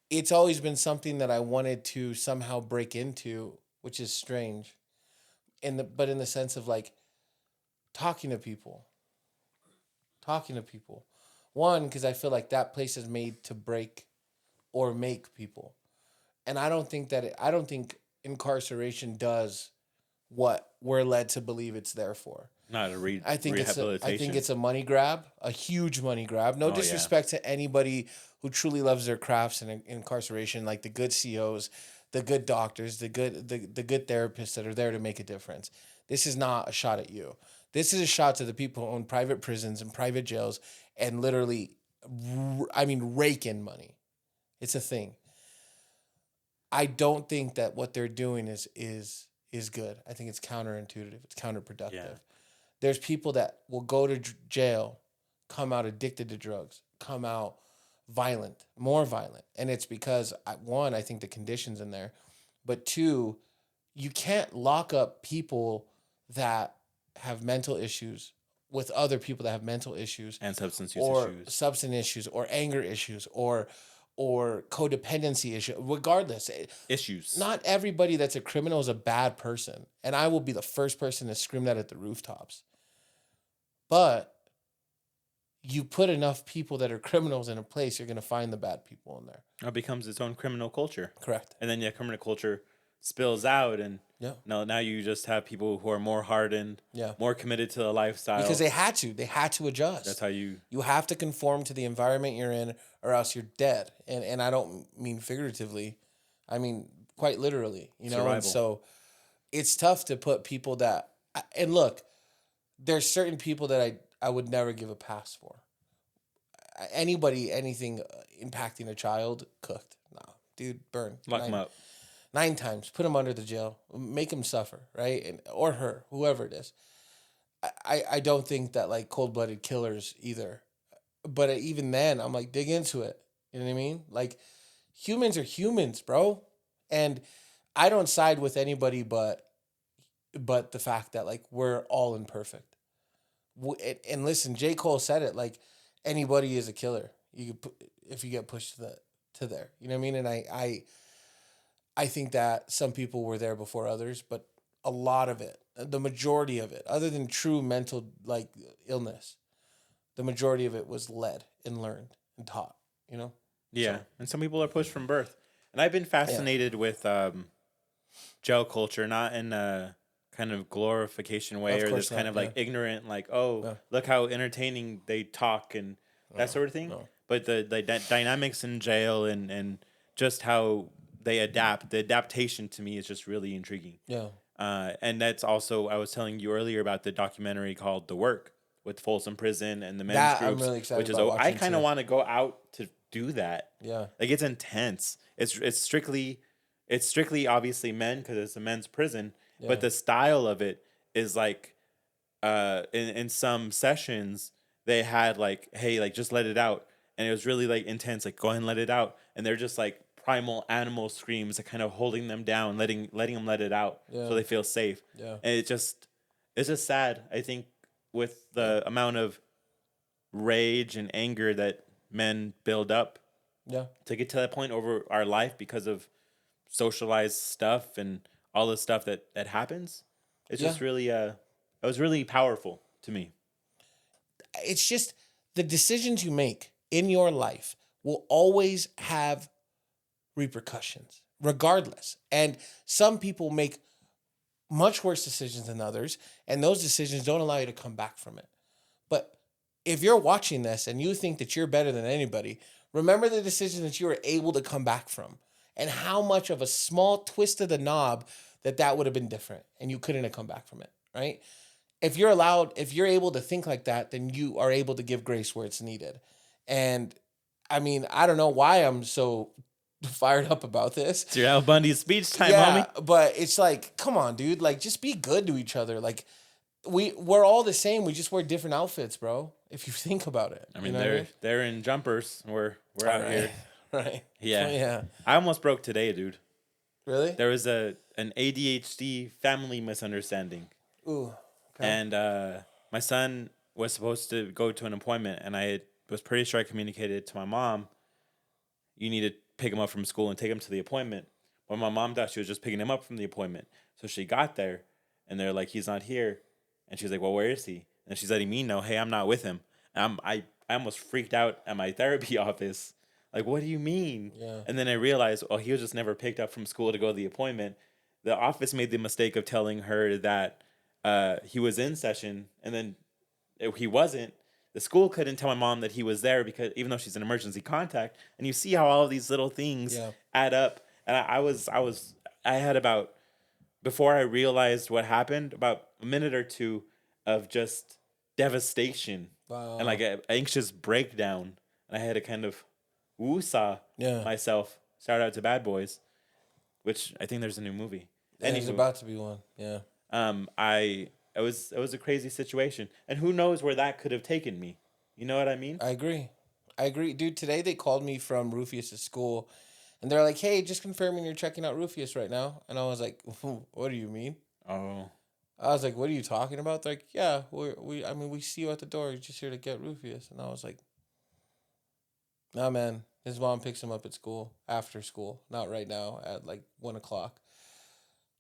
it's always been something that I wanted to somehow break into, which is strange. But in the sense of like talking to people. One, because I feel like that place is made to break or make people. And I don't think incarceration does what we're led to believe it's there for. Not a I think rehabilitation. it's a money grab, a huge money grab. No yeah. disrespect to anybody who truly loves their crafts and incarceration, like the good COs, the good doctors, the good therapists that are there to make a difference. This is not a shot at you. This is a shot to the people who own private prisons and private jails and literally, rake in money. It's a thing. I don't think that what they're doing is good. I think it's counterintuitive. It's counterproductive. Yeah. There's people that will go to jail, come out addicted to drugs, come out violent, more violent. And it's because, one, I think the conditions in there, but two, you can't lock up people that have mental issues with other people that have mental issues And substance use or issues. substance issues or anger issues or codependency issue. Regardless, Issues. not everybody that's a criminal is a bad person, and I will be the first person to scream that at the rooftops. But you put enough people that are criminals in a place, you're going to find the bad people in there. It becomes its own criminal culture. Correct. And then criminal culture spills out, and Yeah. now you just have people who are more hardened, Yeah. more committed to the lifestyle. Because they had to adjust. That's how you. You have to conform to the environment you're in, or else you're dead. And I don't mean figuratively, I mean quite literally. You know, and Survival. so it's tough to put people that. And look, there's certain people that I would never give a pass for. Anybody, anything impacting a child, cooked. No, dude, burn. Lock them up. 9 times, put them under the jail, make them suffer, right? Or her, whoever it is. I don't think that like cold-blooded killers either. But even then, I'm like, dig into it. You know what I mean? Like, humans are humans, bro. And I don't side with anybody but the fact that like we're all imperfect. And listen, J. Cole said it, like anybody is a killer. You could if you get pushed to there. You know what I mean? And I think that some people were there before others, but a lot of it, the majority of it, other than true mental like illness, the majority of it was led and learned and taught, you know? Yeah. So- And some people are pushed from birth. And I've been fascinated with jail culture, not in a kind of glorification way Of or course this kind not, of like ignorant, like, oh, Yeah. look how entertaining they talk and that sort of thing. no. But the dynamics in jail and just how they adapt, the adaptation to me is just really intriguing. Yeah. And that's also, I was telling you earlier about the documentary called The Work with Folsom Prison and the men's That I'm groups, really excited which is, about I watching kind of too. want to go out to do that. Yeah. Like it's intense. It's strictly obviously men because it's a men's prison, Yeah. but the style of it is like in some sessions they had like, hey, like just let it out, and it was really like intense, like go ahead and let it out, and they're just like primal animal screams, like kind of holding them down, letting them let it out Yeah. so they feel safe. Yeah. And it's just sad, I think, with the amount of rage and anger that men build up Yeah. to get to that point over our life because of socialized stuff and all the stuff that happens. It's just Yeah. really it was really powerful to me. It's just the decisions you make in your life will always have repercussions, regardless. And some people make much worse decisions than others, and those decisions don't allow you to come back from it. But if you're watching this and you think that you're better than anybody, remember the decisions that you were able to come back from and how much of a small twist of the knob that would have been different and you couldn't have come back from it, right? If you're able to think like that, then you are able to give grace where it's needed. And I mean, I don't know why I'm so fired up about this. It's your Al Bundy speech time, Yeah, homie. but it's like, come on, dude. Like, just be good to each other. Like, we're all the same. We just wear different outfits, bro. If you think about it. I mean, You know what I they're in jumpers. We're out Right. here. Right. Yeah. Yeah. I almost broke today, dude. Really? There was an ADHD family misunderstanding. Ooh. Okay. And my son was supposed to go to an appointment, and was pretty sure I communicated to my mom, you need to pick him up from school and take him to the appointment. But my mom thought she was just picking him up from the appointment. So she got there, and they're like, he's not here. And she's like, well, where is he? And she's letting me know, hey, I'm not with him. And I almost freaked out at my therapy office. Like, what do you mean? Yeah. And then I realized, oh, he was just never picked up from school to go to the appointment. The office made the mistake of telling her that he was in session, and then if he wasn't, the school couldn't tell my mom that he was there because even though she's an emergency contact, and you see how all of these little things Yeah. add up. And I had about, before I realized what happened, about a minute or two of just devastation Wow. and like an anxious breakdown. And I had to kind of woosah Yeah. myself. Shout out to Bad Boys, which I think there's a new movie. And there's Anywho, about to be one. Yeah. it was a crazy situation, and who knows where that could have taken me. You know what I mean? I agree. Dude, today they called me from Rufus's school and they're like, hey, just confirming you're checking out Rufus right now. And I was like, what do you mean? Oh, I was like, what are you talking about? They're like, yeah, we see you at the door. You're just here to get Rufus. And I was like, nah, man. His mom picks him up at school, after school, not right now at like 1:00.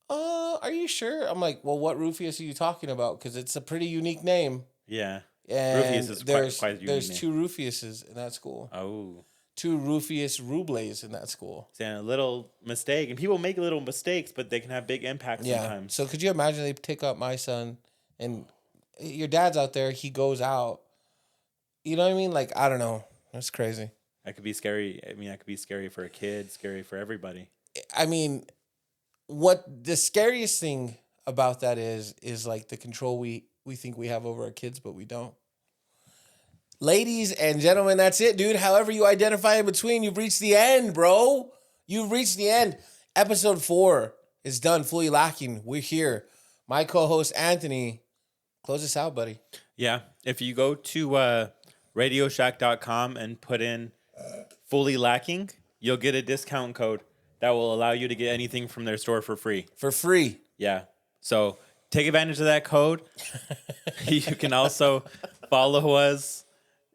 Are you sure? I'm like, well, what Rufus are you talking about? Because it's a pretty unique name. Yeah. And Rufus is quite a unique there's name. 2 Rufuses in that school. Oh. 2 Rufus Rubles in that school. It's a little mistake. And people make little mistakes, but they can have big impacts Yeah. sometimes. So could you imagine they pick up my son and your dad's out there, he goes out. You know what I mean? Like, I don't know. That's crazy. That could be scary. I mean, that could be scary for a kid, scary for everybody. I mean, what the scariest thing about that is like the control we think we have over our kids, but we don't. Ladies and gentlemen, that's it, dude. However you identify in between, you've reached the end, bro. You've reached the end. Episode 4 is done, fully lacking. We're here. My co-host, Anthony. Close us out, buddy. Yeah. If you go to radioshack.com and put in fully lacking, you'll get a discount code that will allow you to get anything from their store for free. For free. Yeah. So take advantage of that code. You can also follow us.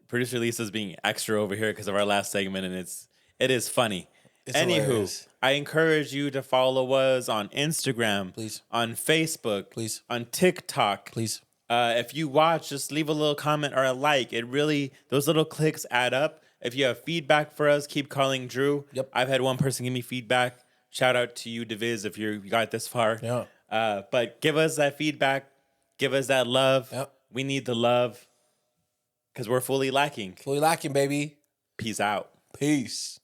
Producer Lisa's being extra over here because of our last segment, and it is funny. It's Anywho, hilarious. I encourage you to follow us on Instagram, Please. on Facebook, Please. on TikTok. Please. If you watch, just leave a little comment or a like. It really, those little clicks add up. If you have feedback for us, keep calling Drew. Yep. I've had one person give me feedback. Shout out to you, Deviz, if you got this far. Yeah. But give us that feedback. Give us that love. Yep. We need the love because we're fully lacking. Fully lacking, baby. Peace out. Peace.